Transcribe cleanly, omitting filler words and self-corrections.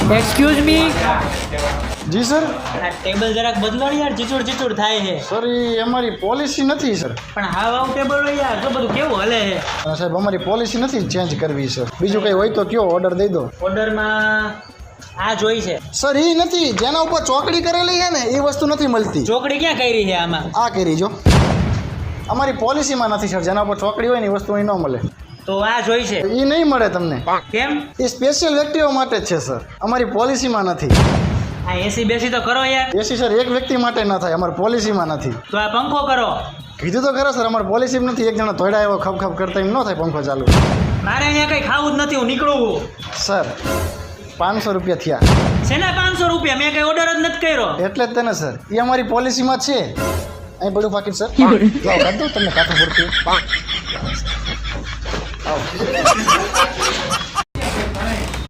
excuse me જી sir આ table જરાક બદલો ને યાર ચીચુડ થાય છે સર એ અમારી પોલિસી નથી સર પણ હાવ આવું ટેબલ હોય યાર તો બધું કેવું હલે છે સાહેબ અમારી પોલિસી નથી ચેન્જ કરવી સર બીજું કંઈ હોય તો કયો ઓર્ડર દઈ દો ઓર્ડરમાં આ જોઈ છે સર એ નથી જેના ઉપર ચોકડી કરેલી છે ને એ વસ્તુ નથી મળતી ચોકડી ક્યાં કરી છે આમાં આ કરી જો અમારી પોલિસીમાં નથી સર જેના ઉપર ચોકડી હોય ને એ વસ્તુ અહીં ન મળે તો આ જોઈ છે એ નહીં મળે તમને કેમ એ સ્પેશિયલ વ્યક્તિઓ માટે જ છે સર અમારી પોલિસીમાં નથી આ એસી બેસી તો કરો યાર એસી સર એક વ્યક્તિ માટે ના થાય અમારી પોલિસીમાં નથી તો આ પંખો કરો કીધું તો ખરા સર અમારી પોલિસીમાં નથી એક જણા ધોડા એવો ખપ ખપ કરતા એમ ન થાય પંખો ચાલુ મારે અહીંયા કંઈ ખાવું જ નથી હું નીકળું સર 500 રૂપિયા થયા શેના 500 રૂપિયા મેં કંઈ ઓર્ડર જ નથી કર્યો એટલે જ તેને સર એ અમારી પોલિસીમાં છે અહીં બધું પાકીટ સર લાવો કાઢ દો તમને કાઠું પડતું આવો